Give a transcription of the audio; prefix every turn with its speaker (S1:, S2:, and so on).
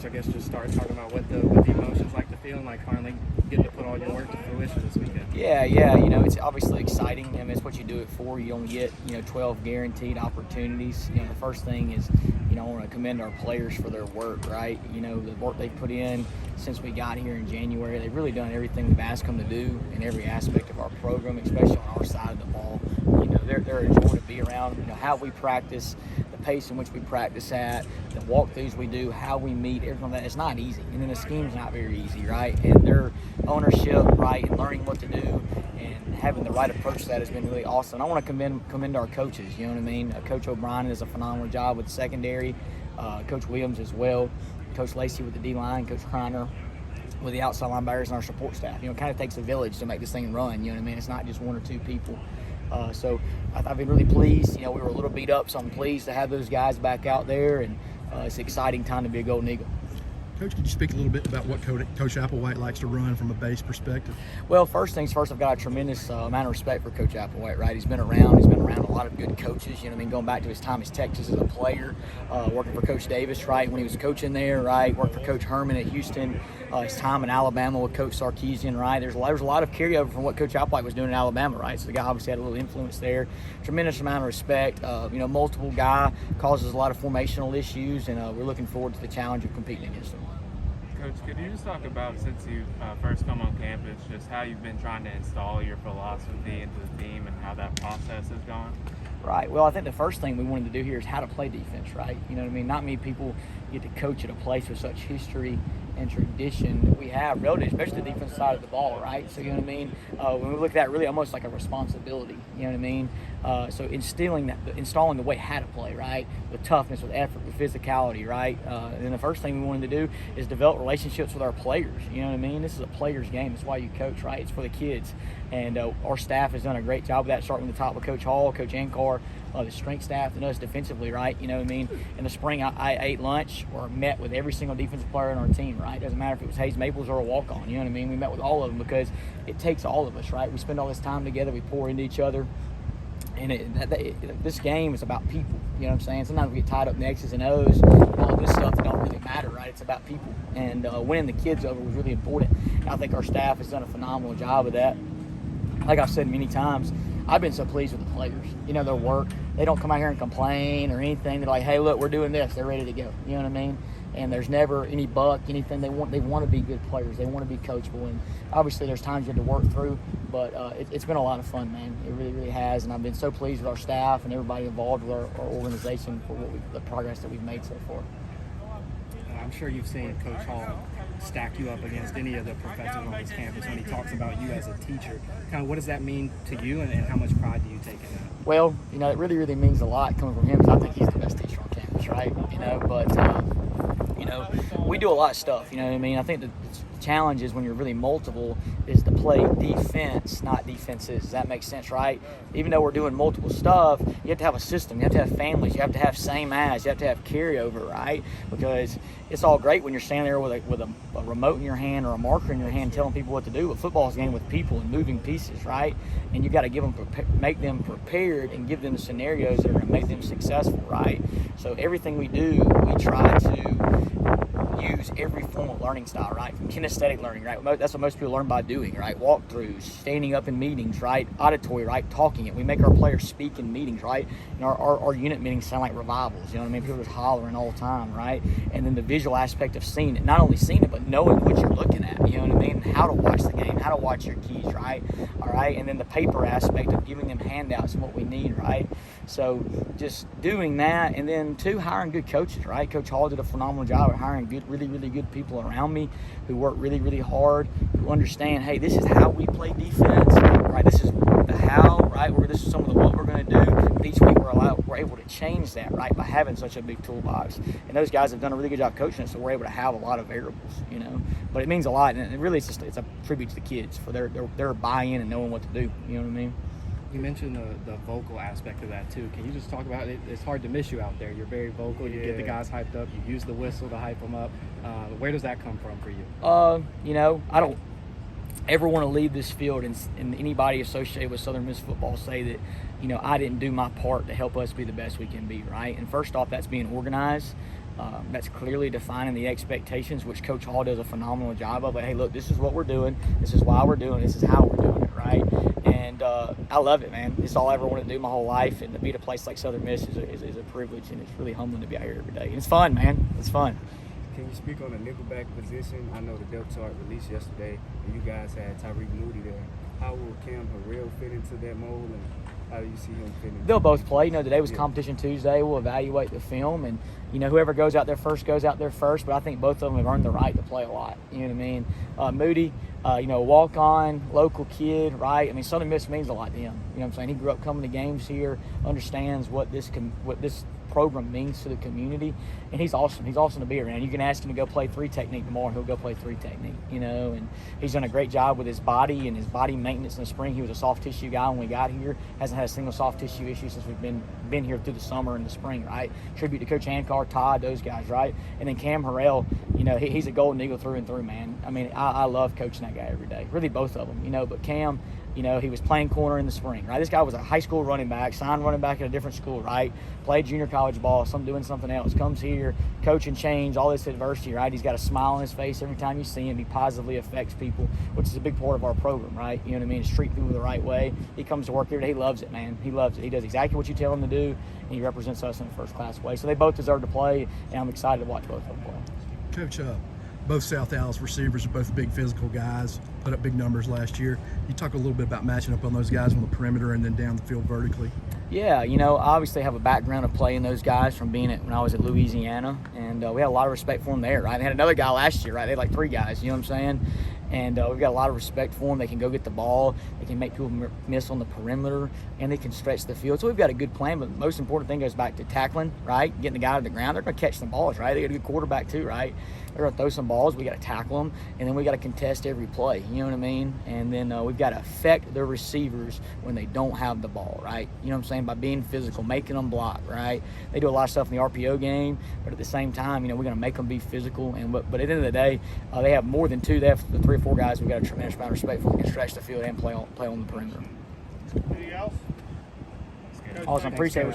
S1: Coach, I guess just start talking about what the emotions like to feel and like finally getting to put all your work to fruition this weekend.
S2: Yeah, it's obviously exciting. I mean, it's what you do it for. You don't get 12 guaranteed opportunities. The first thing is I want to commend our players for their work, right? The work they've put in since we got here in January. They've really done everything we've asked them to do in every aspect of our program, especially on our side of the ball. They're a joy to be around. How we practice, the pace in which we practice at, the walkthroughs we do, how we meet, everything like that. It's not easy, and then the scheme's not very easy, right? And their ownership, right, and learning what to do and having the right approach to that has been really awesome. I want to commend our coaches. You know what I mean? Coach O'Brien does a phenomenal job with the secondary. Coach Williams as well. Coach Lacey with the D-line. Coach Kreiner with the outside linebackers and our support staff. It kind of takes a village to make this thing run. You know what I mean? It's not just one or two people. So I've been really pleased. We were a little beat up, so I'm pleased to have those guys back out there, and it's an exciting time to be a Golden Eagle.
S3: Coach, could you speak a little bit about what Coach Applewhite likes to run from a base perspective?
S2: Well, first things first, I've got a tremendous amount of respect for Coach Applewhite, right? He's been around a lot of good coaches, going back to his time as Texas as a player, working for Coach Davis, right, when he was coaching there, right, worked for Coach Herman at Houston, his time in Alabama with Coach Sarkisian, right? There's a lot of carryover from what Coach Applewhite was doing in Alabama, right? So the guy obviously had a little influence there. Tremendous amount of respect. Multiple guy causes a lot of formational issues, and we're looking forward to the challenge of competing against him.
S4: Coach, could you just talk about, since you first come on campus, just how you've been trying to install your philosophy into the team and how that process is going?
S2: Right. Well, I think the first thing we wanted to do here is how to play defense, right? You know what I mean? Not many people get to coach at a place with such history and tradition that we have, relative, especially the defensive side of the ball, right? So, you know what I mean? When we look at that, really almost like a responsibility, you know what I mean? So installing the way how to play, right? With toughness, with effort, with physicality, right? And then the first thing we wanted to do is develop relationships with our players, you know what I mean? This is a player's game. That's why you coach, right? It's for the kids. And our staff has done a great job of that, starting with the top with Coach Hall, Coach Ankar, the strength staff, and us defensively, right? You know what I mean? In the spring, I ate lunch or met with every single defensive player on our team, right? Doesn't matter if it was Hayes Maples or a walk-on, you know what I mean? We met with all of them because it takes all of us, right? We spend all this time together, we pour into each other. And this game is about people, you know what I'm saying? Sometimes we get tied up in X's and O's, and all this stuff that don't really matter, right? It's about people. And winning the kids over was really important. And I think our staff has done a phenomenal job of that. Like I've said many times, I've been so pleased with the players. Their work. They don't come out here and complain or anything. They're like, hey, look, we're doing this. They're ready to go. You know what I mean? And there's never any buck, anything. They want to be good players. They want to be coachable. And obviously there's times you have to work through, but it's been a lot of fun, man. It really, really has. And I've been so pleased with our staff and everybody involved with our organization for the progress that we've made so far.
S1: I'm sure you've seen Coach Hall stack you up against any of the professors on this campus when he talks about you as a teacher. Kind of what does that mean to you, and how much pride do you take in that?
S2: Well, it really, really means a lot coming from him, because I think he's the best teacher on campus, right? But we do a lot of stuff, you know what I mean? I think the challenge is when you're really multiple is to play defense, not defenses. Does that make sense, right? Even though we're doing multiple stuff, you have to have a system. You have to have families. You have to have same as. You have to have carryover, right? Because it's all great when you're standing there with a remote in your hand or a marker in your hand telling people what to do. But football's a game with people and moving pieces, right? And you got to make them prepared and give them scenarios that are going to make them successful, right? So everything we do, we try to use every form of learning style, right? From kinesthetic learning, right? That's what most people learn by doing, right? Walkthroughs, standing up in meetings, right? Auditory, right? Talking it. We make our players speak in meetings, right? And our unit meetings sound like revivals, you know what I mean? People are just hollering all the time, right? And then the visual aspect of seeing it, not only seeing it, but knowing what you're looking at, you know what I mean? How to watch the game, how to watch your keys, right? All right? And then the paper aspect of giving them handouts and what we need, right? So just doing that, and then two, hiring good coaches, right? Coach Hall did a phenomenal job of hiring really, really good people around me who work really, really hard, who understand, hey, this is how we play defense, right? This is the how, right? This is some of the what we're going to do. But each week we're able to change that, right, by having such a big toolbox. And those guys have done a really good job coaching us, so we're able to have a lot of variables, you know. But it means a lot, and really it's a tribute to the kids for their buy-in and knowing what to do. You know what I mean?
S1: You mentioned the vocal aspect of that too. Can you just talk about it? It's hard to miss you out there. You're very vocal. You get the guys hyped up. You use the whistle to hype them up. Where does that come from for you?
S2: I don't ever want to leave this field and anybody associated with Southern Miss football say that, I didn't do my part to help us be the best we can be, right? And first off, that's being organized. that's clearly defining the expectations, which Coach Hall does a phenomenal job of. Like, hey, look, this is what we're doing. This is why we're doing it. This is how we're doing it, right? And I love it, man. It's all I ever wanted to do my whole life. And to be at a place like Southern Miss is a privilege, and it's really humbling to be out here every day. And it's fun, man. It's fun.
S5: Can you speak on the nickelback position? I know the depth chart released yesterday, and you guys had Tyreek Moody there. How will Cam Harrell fit into that mold, and how do you see him fitting?
S2: They'll both play. Today was competition Tuesday. We'll evaluate the film, and whoever goes out there first goes out there first. But I think both of them have earned the right to play a lot. You know what I mean? Moody, walk-on, local kid, right? I mean, Southern Miss means a lot to him. You know what I'm saying? He grew up coming to games here, understands what this program means to the community, and he's awesome. He's awesome to be around. You can ask him to go play 3 technique tomorrow, and he'll go play 3 technique, and he's done a great job with his body and his body maintenance in the spring. He was a soft tissue guy when we got here. Hasn't had a single soft tissue issue since we've been here through the summer and the spring, right? Tribute to Coach Hancar, Todd, those guys, right? And then Cam Harrell, he's a golden eagle through and through, man. I mean, I love coaching that guy every day. Really both of them, but Cam, he was playing corner in the spring, right? This guy was a high school running back, signed running back at a different school, right? Played junior college ball, doing something else, comes here, coach and change, all this adversity, right? He's got a smile on his face every time you see him. He positively affects people, which is a big part of our program, right? You know what I mean? To treat people the right way. He comes to work here today. He loves it, man. He loves it. He does exactly what you tell him to do, and he represents us in a first-class way. So they both deserve to play, and I'm excited to watch both of them play.
S3: Coach, both South Dallas receivers are both big physical guys, put up big numbers last year. You talk a little bit about matching up on those guys on the perimeter and then down the field vertically.
S2: Yeah, I obviously have a background of playing those guys from being when I was at Louisiana, and we had a lot of respect for them there, right? They had another guy last year, right? They had like 3 guys, you know what I'm saying? And we've got a lot of respect for them. They can go get the ball. They can make people miss on the perimeter, and they can stretch the field. So we've got a good plan, but the most important thing goes back to tackling, right? Getting the guy to the ground. They're going to catch some balls, right? They got a good quarterback too, right? They're going to throw some balls. We got to tackle them, and then we got to contest every play. You know what I mean? And then we've got to affect their receivers when they don't have the ball, right? You know what I'm saying? By being physical, making them block, right? They do a lot of stuff in the RPO game, but at the same time, we're going to make them be physical. But at the end of the day, they have more than 2. They have the 3 or 4 guys we've got a tremendous amount of respect for. They can stretch the field and play on the perimeter.
S6: Anything else?
S2: Awesome. Appreciate it.